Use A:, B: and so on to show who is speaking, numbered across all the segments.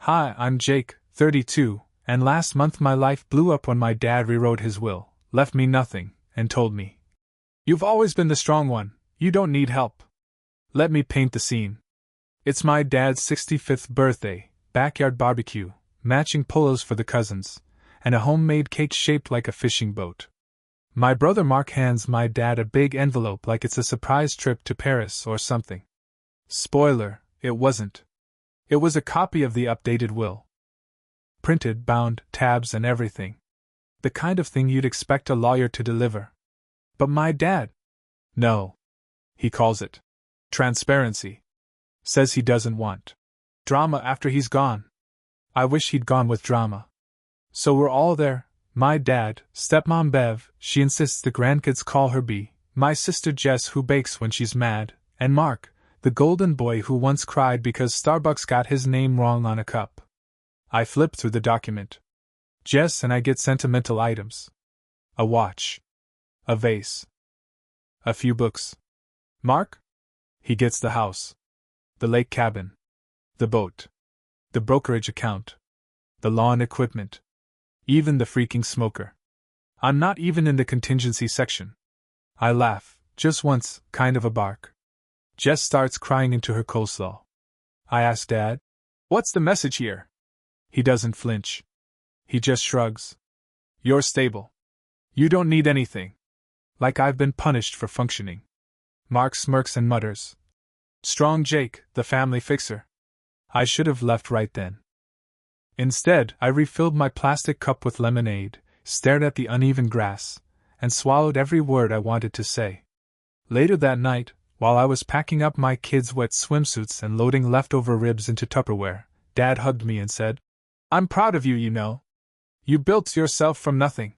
A: Hi, I'm Jake, 32, and last month my life blew up when my dad rewrote his will, left me nothing, and told me, "You've always been the strong one, you don't need help." Let me paint the scene. It's my dad's 65th birthday, backyard barbecue, matching polos for the cousins, and a homemade cake shaped like a fishing boat. My brother Mark hands my dad a big envelope like it's a surprise trip to Paris or something. Spoiler, it wasn't. It was a copy of the updated will. Printed, bound, tabs and everything. The kind of thing you'd expect a lawyer to deliver. But my dad? No. He calls it transparency. Says he doesn't want drama after he's gone. I wish he'd gone with drama. So we're all there. My dad, stepmom Bev, she insists the grandkids call her B, my sister Jess who bakes when she's mad, and Mark, the golden boy who once cried because Starbucks got his name wrong on a cup. I flip through the document. Jess and I get sentimental items. A watch. A vase. A few books. Mark? He gets the house. The lake cabin. The boat. The brokerage account. The lawn equipment. Even the freaking smoker. I'm not even in the contingency section. I laugh, just once, kind of a bark. Jess starts crying into her coleslaw. I ask Dad, "What's the message here?" He doesn't flinch. He just shrugs. "You're stable. You don't need anything." Like I've been punished for functioning. Mark smirks and mutters, "Strong Jake, the family fixer." I should have left right then. Instead, I refilled my plastic cup with lemonade, stared at the uneven grass, and swallowed every word I wanted to say. Later that night, while I was packing up my kids' wet swimsuits and loading leftover ribs into Tupperware, Dad hugged me and said, "I'm proud of you, you know. You built yourself from nothing."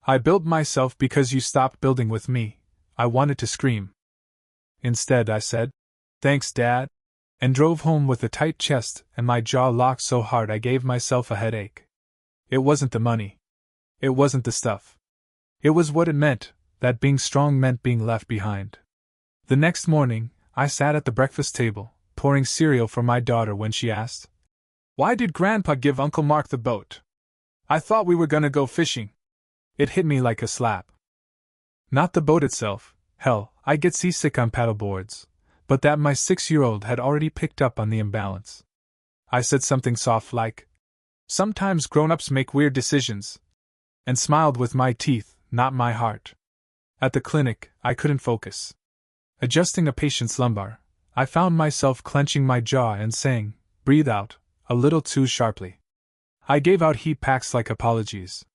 A: I built myself because you stopped building with me. I wanted to scream. Instead, I said, "Thanks, Dad," and drove home with a tight chest and my jaw locked so hard I gave myself a headache. It wasn't the money. It wasn't the stuff. It was what it meant, that being strong meant being left behind. The next morning, I sat at the breakfast table, pouring cereal for my daughter when she asked, "Why did Grandpa give Uncle Mark the boat? I thought we were gonna go fishing." It hit me like a slap. Not the boat itself, hell, I get seasick on paddleboards, but that my 6-year-old had already picked up on the imbalance. I said something soft like, "Sometimes grown-ups make weird decisions," and smiled with my teeth, not my heart. At the clinic, I couldn't focus. Adjusting a patient's lumbar, I found myself clenching my jaw and saying, "Breathe out," a little too sharply. I gave out heat packs like apologies.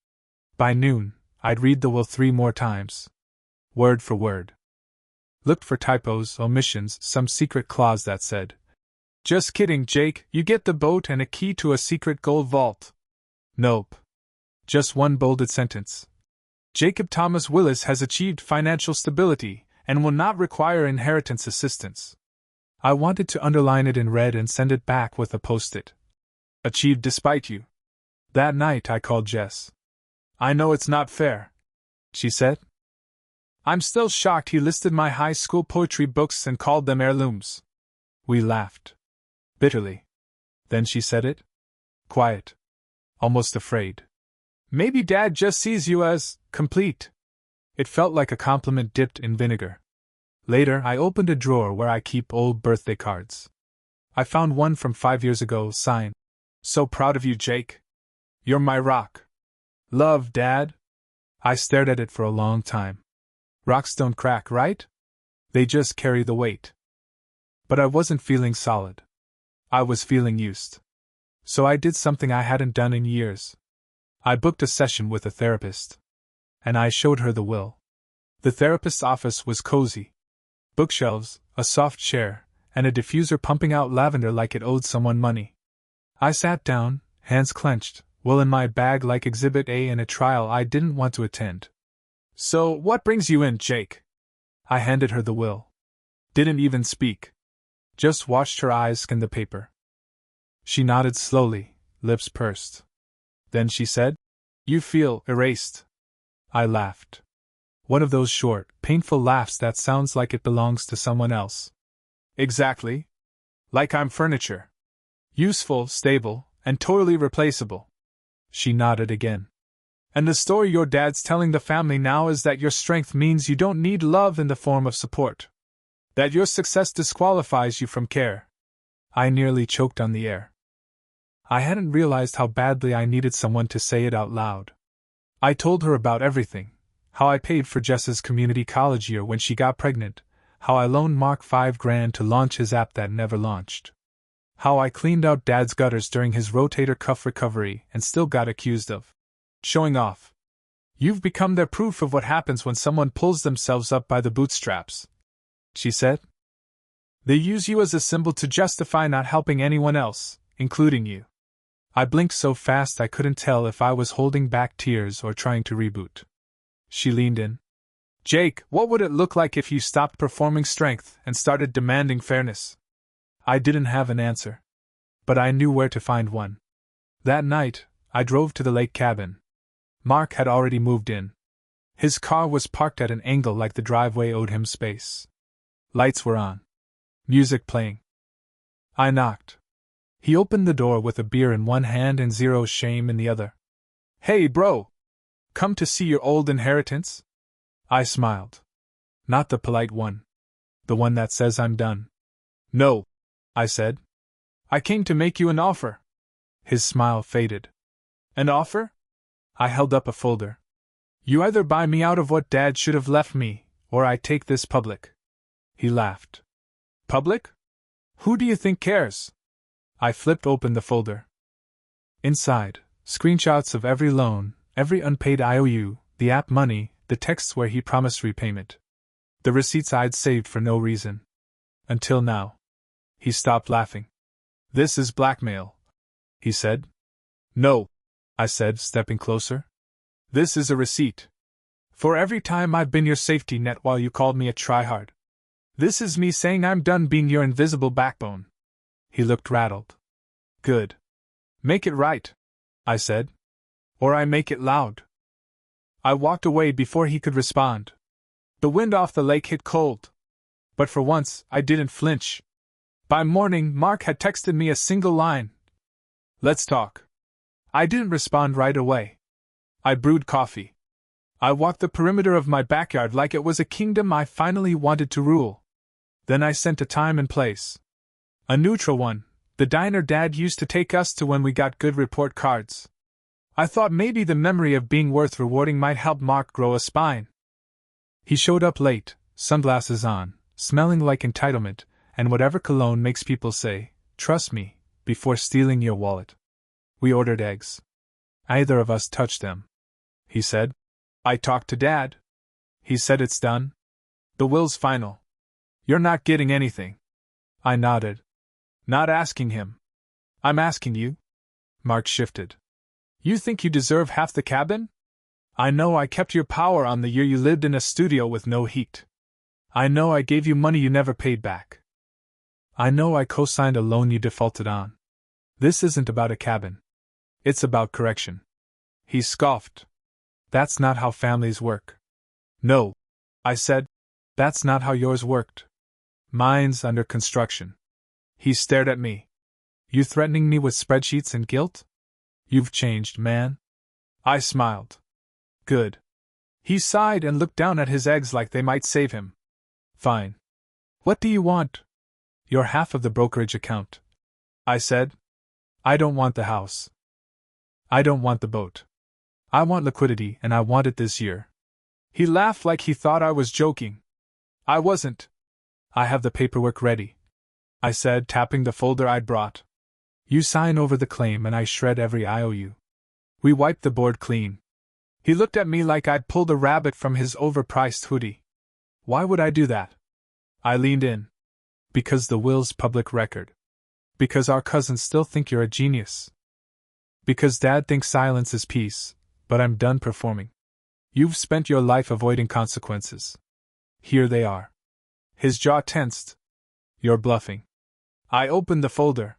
A: By noon, I'd read the will 3 more times. Word for word. Looked for typos, omissions, some secret clause that said, "Just kidding, Jake, you get the boat and a key to a secret gold vault." Nope. Just one bolded sentence. "Jacob Thomas Willis has achieved financial stability and will not require inheritance assistance." I wanted to underline it in red and send it back with a post-it. "Achieved despite you." That night I called Jess. "I know it's not fair," she said. "I'm still shocked he listed my high school poetry books and called them heirlooms." We laughed. Bitterly. Then she said it. Quiet. Almost afraid. "Maybe Dad just sees you as complete." It felt like a compliment dipped in vinegar. Later, I opened a drawer where I keep old birthday cards. I found one from 5 years ago, signed, "So proud of you, Jake. You're my rock. Love, Dad." I stared at it for a long time. Rocks don't crack, right? They just carry the weight. But I wasn't feeling solid. I was feeling used. So I did something I hadn't done in years. I booked a session with a therapist. And I showed her the will. The therapist's office was cozy. Bookshelves, a soft chair, and a diffuser pumping out lavender like it owed someone money. I sat down, hands clenched, will in my bag like Exhibit A in a trial I didn't want to attend. "So, what brings you in, Jake?" I handed her the will. Didn't even speak. Just watched her eyes scan the paper. She nodded slowly, lips pursed. Then she said, "You feel erased." I laughed. One of those short, painful laughs that sounds like it belongs to someone else. "Exactly. Like I'm furniture. Useful, stable, and totally replaceable. She nodded again. And the story your dad's telling the family now is that your strength means you don't need love in the form of support. That your success disqualifies you from care. I nearly choked on the air. I hadn't realized how badly I needed someone to say it out loud. I told her about everything. How I paid for Jess's community college year when she got pregnant. How I loaned Mark $5,000 to launch his app that never launched. How I cleaned out Dad's gutters during his rotator cuff recovery and still got accused of showing off. You've become their proof of what happens when someone pulls themselves up by the bootstraps, she said. They use you as a symbol to justify not helping anyone else, including you. I blinked so fast I couldn't tell if I was holding back tears or trying to reboot. She leaned in. Jake, what would it look like if you stopped performing strength and started demanding fairness? I didn't have an answer. But I knew where to find one. That night, I drove to the lake cabin. Mark had already moved in. His car was parked at an angle like the driveway owed him space. Lights were on. Music playing. I knocked. He opened the door with a beer in one hand and zero shame in the other. Hey, bro! Come to see your old inheritance? I smiled. Not the polite one. The one that says I'm done. No, I said. I came to make you an offer. His smile faded. An offer? I held up a folder. You either buy me out of what Dad should have left me, or I take this public. He laughed. Public? Who do you think cares? I flipped open the folder. Inside, screenshots of every loan, every unpaid IOU, the app money, the texts where he promised repayment. The receipts I'd saved for no reason. Until now. He stopped laughing. This is blackmail, he said. No, I said, stepping closer. This is a receipt. For every time I've been your safety net while you called me a tryhard. This is me saying I'm done being your invisible backbone. He looked rattled. Good. Make it right, I said. Or I make it loud. I walked away before he could respond. The wind off the lake hit cold. But for once, I didn't flinch. By morning, Mark had texted me a single line. Let's talk. I didn't respond right away. I brewed coffee. I walked the perimeter of my backyard like it was a kingdom I finally wanted to rule. Then I sent a time and place. A neutral one, the diner Dad used to take us to when we got good report cards. I thought maybe the memory of being worth rewarding might help Mark grow a spine. He showed up late, sunglasses on, smelling like entitlement, and whatever cologne makes people say, trust me, before stealing your wallet. We ordered eggs. Neither of us touched them. He said. I talked to Dad. He said it's done. The will's final. You're not getting anything. I nodded. Not asking him. I'm asking you. Mark shifted. You think you deserve half the cabin? I know I kept your power on the year you lived in a studio with no heat. I know I gave you money you never paid back. I know I co-signed a loan you defaulted on. This isn't about a cabin. It's about correction. He scoffed. That's not how families work. No, I said. That's not how yours worked. Mine's under construction. He stared at me. You threatening me with spreadsheets and guilt? You've changed, man. I smiled. Good. He sighed and looked down at his eggs like they might save him. Fine. What do you want? Your half of the brokerage account. I said. I don't want the house. I don't want the boat. I want liquidity, and I want it this year. He laughed like he thought I was joking. I wasn't. I have the paperwork ready, I said, tapping the folder I'd brought. You sign over the claim and I shred every IOU. We wiped the board clean. He looked at me like I'd pulled a rabbit from his overpriced hoodie. Why would I do that? I leaned in. Because the will's public record. Because our cousins still think you're a genius. Because Dad thinks silence is peace, but I'm done performing. You've spent your life avoiding consequences. Here they are. His jaw tensed. You're bluffing. I opened the folder.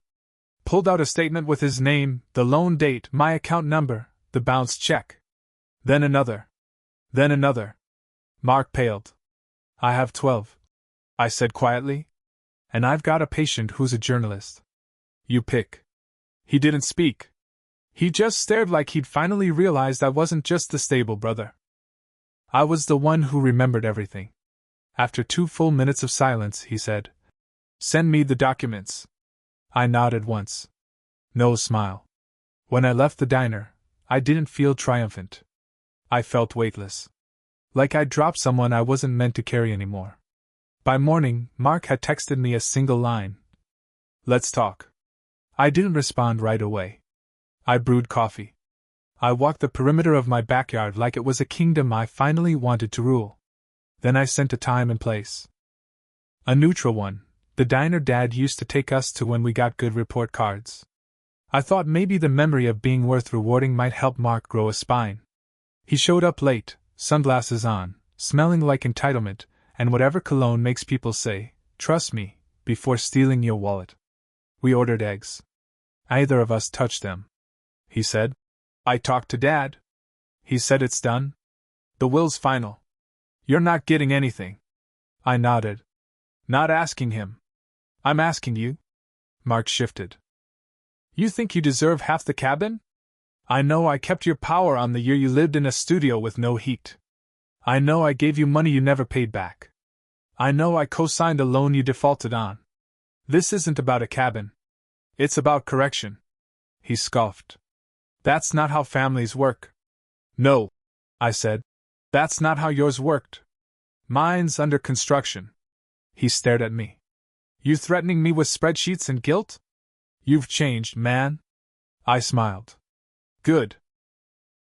A: Pulled out a statement with his name, the loan date, my account number, the bounced check. Then another. Then another. Mark paled. I have 12. I said quietly. And I've got a patient who's a journalist. You pick. He didn't speak. He just stared like he'd finally realized I wasn't just the stable brother. I was the one who remembered everything. After 2 full minutes of silence, he said, "Send me the documents." I nodded once. No smile. When I left the diner, I didn't feel triumphant. I felt weightless. Like I'd dropped someone I wasn't meant to carry anymore. By morning, Mark had texted me a single line. "Let's talk." I didn't respond right away. I brewed coffee. I walked the perimeter of my backyard like it was a kingdom I finally wanted to rule. Then I sent a time and place. A neutral one, the diner Dad used to take us to when we got good report cards. I thought maybe the memory of being worth rewarding might help Mark grow a spine. He showed up late, sunglasses on, smelling like entitlement, and whatever cologne makes people say, "Trust me," before stealing your wallet. We ordered eggs. Neither of us touched them. He said, "I talked to Dad. He said it's done. The will's final. You're not getting anything." I nodded. "Not asking him. I'm asking you." Mark shifted. "You think you deserve half the cabin? I know I kept your power on the year you lived in a studio with no heat. I know I gave you money you never paid back. I know I co-signed a loan you defaulted on. This isn't about a cabin. It's about correction." He scoffed. "That's not how families work." "No," I said. "That's not how yours worked. Mine's under construction." He stared at me. "You threatening me with spreadsheets and guilt? You've changed, man." I smiled. "Good."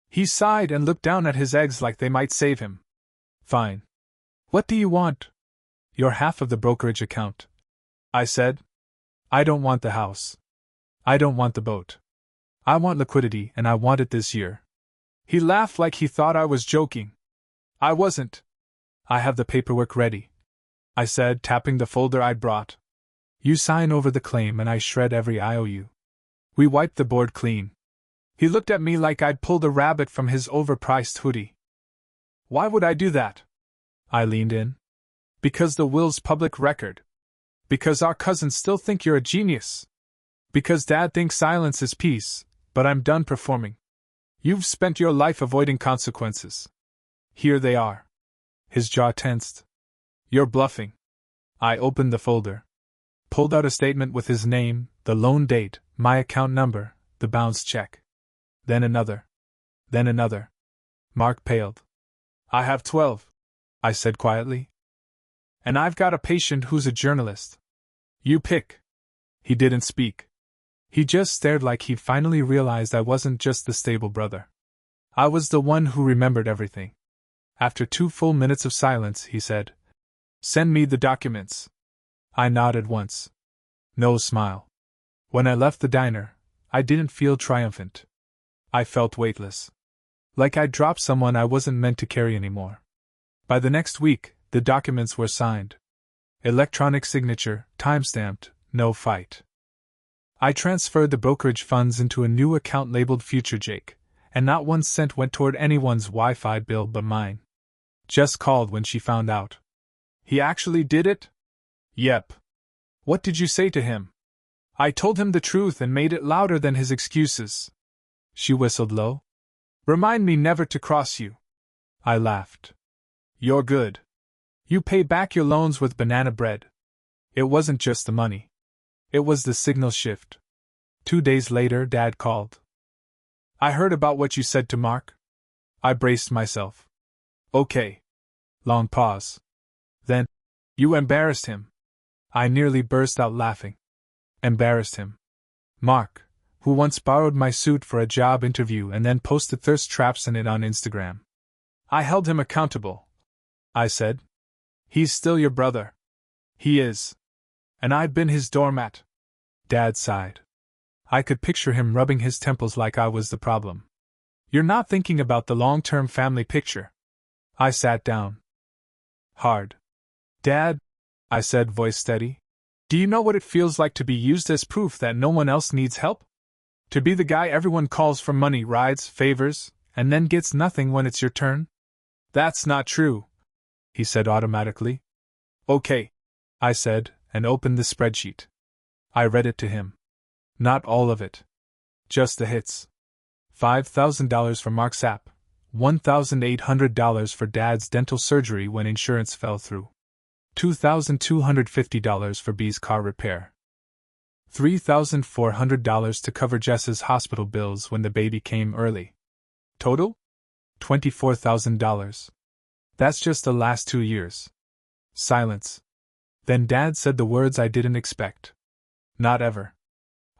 A: He sighed and looked down at his eggs like they might save him. "Fine. What do you want?" "Your half of the brokerage account," I said. "I don't want the house. I don't want the boat. I want liquidity, and I want it this year." He laughed like he thought I was joking. I wasn't. "I have the paperwork ready," I said, tapping the folder I'd brought. "You sign over the claim and I shred every IOU." We wiped the board clean. He looked at me like I'd pulled a rabbit from his overpriced hoodie. "Why would I do that?" I leaned in. "Because the will's public record. Because our cousins still think you're a genius. Because Dad thinks silence is peace, but I'm done performing. You've spent your life avoiding consequences. Here they are." His jaw tensed. "You're bluffing." I opened the folder. Pulled out a statement with his name, the loan date, my account number, the bounced check. Then another. Then another. Mark paled. "I have 12, I said quietly. "And I've got a patient who's a journalist. You pick." He didn't speak. He just stared like he'd finally realized I wasn't just the stable brother. I was the one who remembered everything. After 2 full minutes of silence, he said, "Send me the documents." I nodded once. No smile. When I left the diner, I didn't feel triumphant. I felt weightless. Like I'd dropped someone I wasn't meant to carry anymore. By the next week, the documents were signed. Electronic signature, time-stamped, no fight. I transferred the brokerage funds into a new account labeled Future Jake, and not 1 cent went toward anyone's Wi-Fi bill but mine. Jess called when she found out. "He actually did it?" "Yep." "What did you say to him?" "I told him the truth and made it louder than his excuses." She whistled low. "Remind me never to cross you." I laughed. "You're good. You pay back your loans with banana bread." It wasn't just the money. It was the signal shift. 2 days later, Dad called. "I heard about what you said to Mark." I braced myself. "Okay." Long pause. Then, "You embarrassed him." I nearly burst out laughing. Embarrassed him. Mark, who once borrowed my suit for a job interview and then posted thirst traps in it on Instagram. "I held him accountable," I said. "He's still your brother." "He is. And I've been his doormat." Dad sighed. I could picture him rubbing his temples like I was the problem. "You're not thinking about the long-term family picture." I sat down. "Hard." "Dad," I said, voice steady, "do you know what it feels like to be used as proof that no one else needs help? To be the guy everyone calls for money, rides, favors, and then gets nothing when it's your turn?" "That's not true," he said automatically. "Okay," I said, and opened the spreadsheet. I read it to him. Not all of it. Just the hits. $5,000 for Mark's app, $1,800 for Dad's dental surgery when insurance fell through, $2,250 for B's car repair, $3,400 to cover Jess's hospital bills when the baby came early. Total? $24,000. That's just the last 2 years. Silence. Then Dad said the words I didn't expect. Not ever.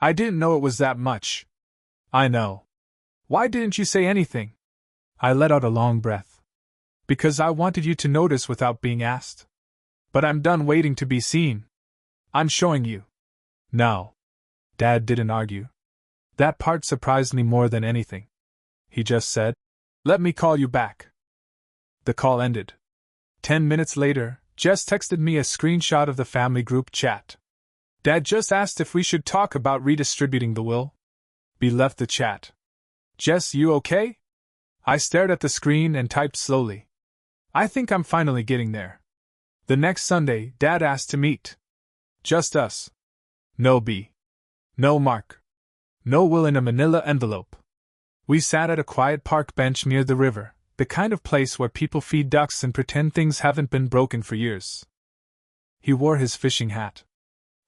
A: I didn't know it was that much. I know. Why didn't you say anything? I let out a long breath. Because I wanted you to notice without being asked. But I'm done waiting to be seen. I'm showing you. No. Dad didn't argue. That part surprised me more than anything. He just said, "Let me call you back." The call ended. 10 minutes later, Jess texted me a screenshot of the family group chat. Dad just asked if we should talk about redistributing the will. B left the chat. Jess, you okay? I stared at the screen and typed slowly. I think I'm finally getting there. The next Sunday, Dad asked to meet. Just us. No B. No Mark. No will in a manila envelope. We sat at a quiet park bench near the river, the kind of place where people feed ducks and pretend things haven't been broken for years. He wore his fishing hat.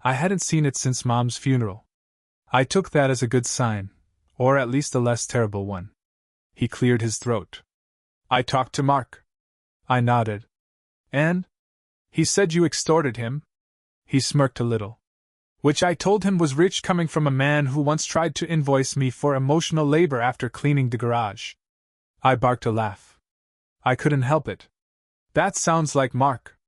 A: I hadn't seen it since Mom's funeral. I took that as a good sign, or at least a less terrible one. He cleared his throat. I talked to Mark. I nodded. And? He said you extorted him? He smirked a little. Which I told him was rich coming from a man who once tried to invoice me for emotional labor after cleaning the garage. I barked a laugh. I couldn't help it. That sounds like Mark.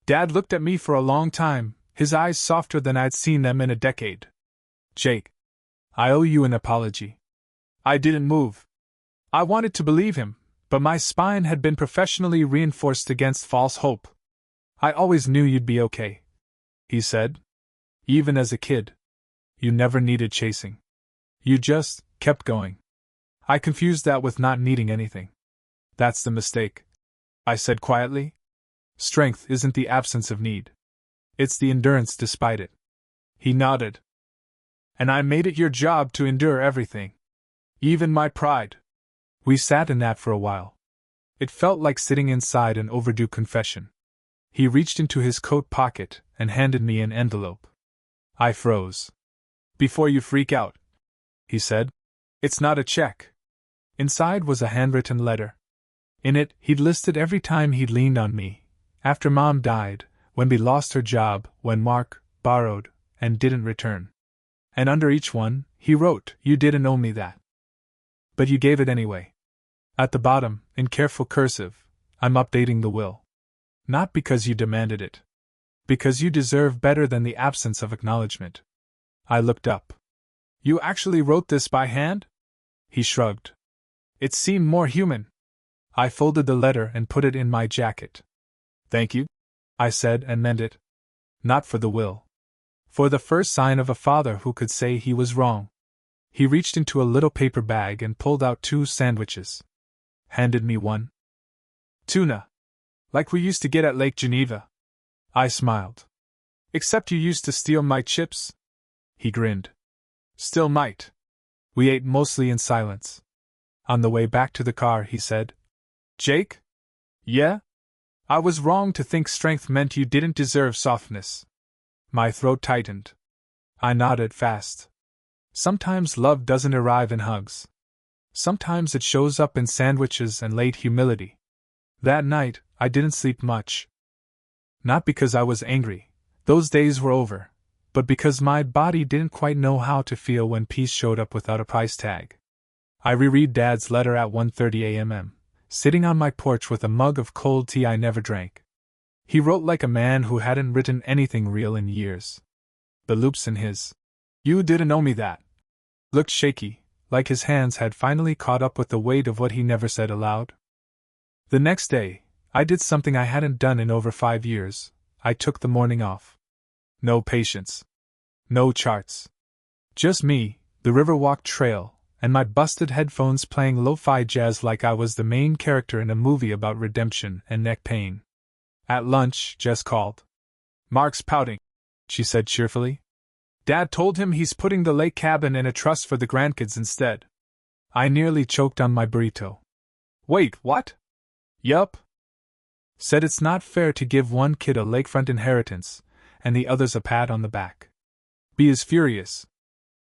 A: Dad looked at me for a long time, his eyes softer than I'd seen them in a decade. Jake, I owe you an apology. I didn't move. I wanted to believe him, but my spine had been professionally reinforced against false hope. I always knew you'd be okay, he said. Even as a kid. You never needed chasing. You just kept going. I confused that with not needing anything. That's the mistake, I said quietly. Strength isn't the absence of need. It's the endurance despite it. He nodded. And I made it your job to endure everything. Even my pride. We sat in that for a while. It felt like sitting inside an overdue confession. He reached into his coat pocket and handed me an envelope. I froze. Before you freak out, he said. It's not a check. Inside was a handwritten letter. In it, he'd listed every time he'd leaned on me. After Mom died, when we lost her job, when Mark borrowed and didn't return. And under each one, he wrote, "You didn't owe me that. But you gave it anyway." At the bottom, in careful cursive, I'm updating the will. Not because you demanded it. Because you deserve better than the absence of acknowledgement. I looked up. You actually wrote this by hand? He shrugged. It seemed more human. I folded the letter and put it in my jacket. Thank you, I said and meant it. Not for the will. For the first sign of a father who could say he was wrong. He reached into a little paper bag and pulled out 2 sandwiches. Handed me one. Tuna. Like we used to get at Lake Geneva. I smiled. Except you used to steal my chips? He grinned. Still might. We ate mostly in silence. On the way back to the car, he said, Jake? Yeah? I was wrong to think strength meant you didn't deserve softness. My throat tightened. I nodded fast. Sometimes love doesn't arrive in hugs. Sometimes it shows up in sandwiches and late humility. That night, I didn't sleep much. Not because I was angry, those days were over, but because my body didn't quite know how to feel when peace showed up without a price tag. I reread Dad's letter at 1:30 a.m., sitting on my porch with a mug of cold tea I never drank. He wrote like a man who hadn't written anything real in years. The loops in his "You didn't owe me that" looked shaky, like his hands had finally caught up with the weight of what he never said aloud. The next day, I did something I hadn't done in over 5 years. I took the morning off. No patience. No charts. Just me, the Riverwalk Trail, and my busted headphones playing lo-fi jazz like I was the main character in a movie about redemption and neck pain. At lunch, Jess called. Mark's pouting, she said cheerfully. Dad told him he's putting the lake cabin in a trust for the grandkids instead. I nearly choked on my burrito. Wait, what? Yup. Said it's not fair to give one kid a lakefront inheritance, and the others a pat on the back. B is furious.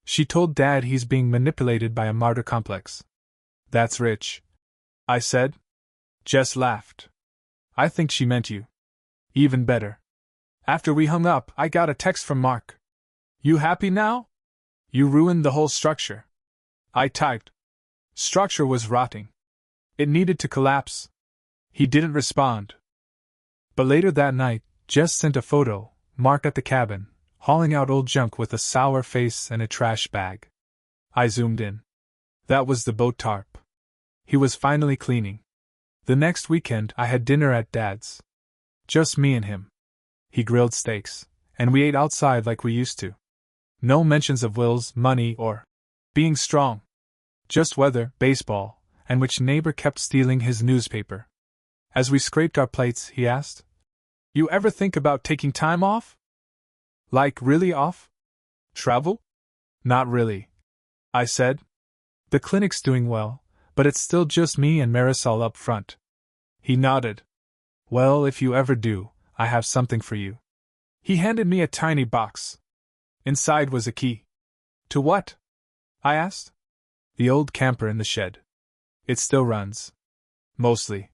A: She told Dad he's being manipulated by a martyr complex. That's rich, I said. Jess laughed. I think she meant you. Even better. After we hung up, I got a text from Mark. You happy now? You ruined the whole structure. I typed. Structure was rotting. It needed to collapse. He didn't respond. But later that night, Jess sent a photo, Mark at the cabin, hauling out old junk with a sour face and a trash bag. I zoomed in. That was the boat tarp. He was finally cleaning. The next weekend I had dinner at Dad's. Just me and him. He grilled steaks, and we ate outside like we used to. No mentions of Will's money or being strong. Just weather, baseball, and which neighbor kept stealing his newspaper. As we scraped our plates, he asked, You ever think about taking time off? Like really off? Travel? Not really, I said. The clinic's doing well, but it's still just me and Marisol up front. He nodded. Well, if you ever do, I have something for you. He handed me a tiny box. Inside was a key. To what? I asked. The old camper in the shed. It still runs. Mostly.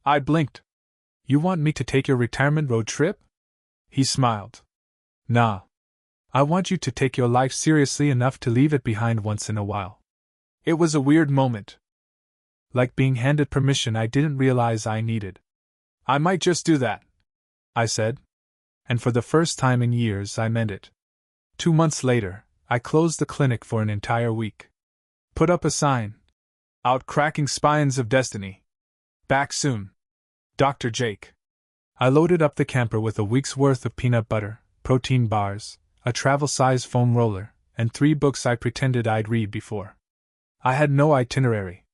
A: I blinked. You want me to take your retirement road trip? He smiled. Nah. I want you to take your life seriously enough to leave it behind once in a while. It was a weird moment. Like being handed permission I didn't realize I needed. I might just do that, I said. And for the first time in years I meant it. 2 months later, I closed the clinic for an entire week. Put up a sign. Out cracking spines of destiny. Back soon. Dr. Jake. I loaded up the camper with a week's worth of peanut butter, protein bars, a travel-size foam roller, and 3 books I pretended I'd read before. I had no itinerary.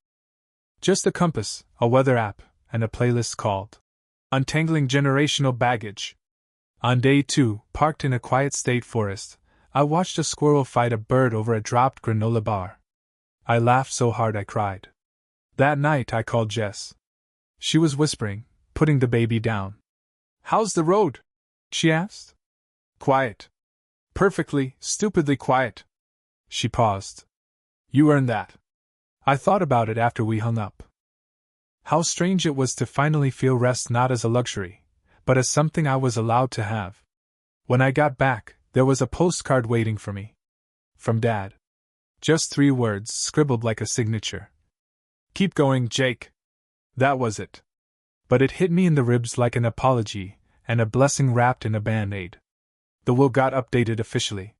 A: Just a compass, a weather app, and a playlist called Untangling Generational Baggage. On day 2, parked in a quiet state forest, I watched a squirrel fight a bird over a dropped granola bar. I laughed so hard I cried. That night I called Jess. She was whispering, putting the baby down. How's the road? She asked. Quiet. Perfectly, stupidly quiet. She paused. You earned that. I thought about it after we hung up. How strange it was to finally feel rest not as a luxury, but as something I was allowed to have. When I got back, there was a postcard waiting for me. From Dad. Just 3 words scribbled like a signature. Keep going, Jake. That was it. But it hit me in the ribs like an apology, and a blessing wrapped in a band-aid. The will got updated officially.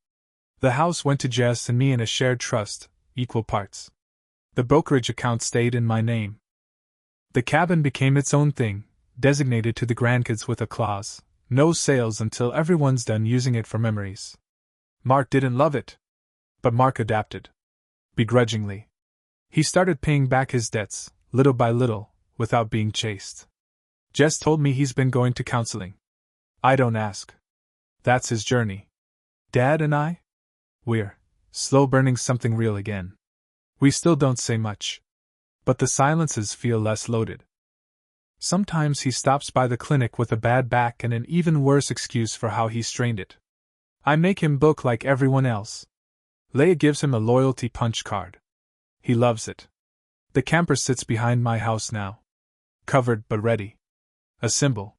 A: The house went to Jess and me in a shared trust, equal parts. The brokerage account stayed in my name. The cabin became its own thing, designated to the grandkids with a clause. No sales until everyone's done using it for memories. Mark didn't love it. But Mark adapted. Begrudgingly. He started paying back his debts, little by little, without being chased. Jess told me he's been going to counseling. I don't ask. That's his journey. Dad and I? We're slow burning something real again. We still don't say much. But the silences feel less loaded. Sometimes he stops by the clinic with a bad back and an even worse excuse for how he strained it. I make him book like everyone else. Leia gives him a loyalty punch card. He loves it. The camper sits behind my house now. Covered but ready. A symbol.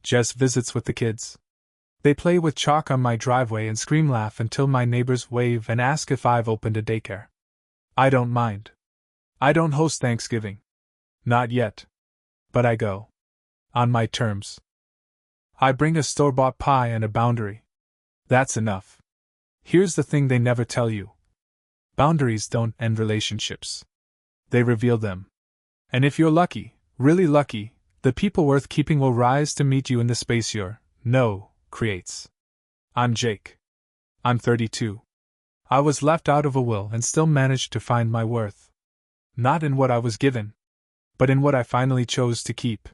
A: Jess visits with the kids. They play with chalk on my driveway and scream laugh until my neighbors wave and ask if I've opened a daycare. I don't mind. I don't host Thanksgiving. Not yet. But I go. On my terms. I bring a store-bought pie and a boundary. That's enough. Here's the thing they never tell you. Boundaries don't end relationships. They reveal them. And if you're lucky, really lucky, the people worth keeping will rise to meet you in the space your no creates. I'm Jake. I'm 32. I was left out of a will and still managed to find my worth. Not in what I was given, but in what I finally chose to keep.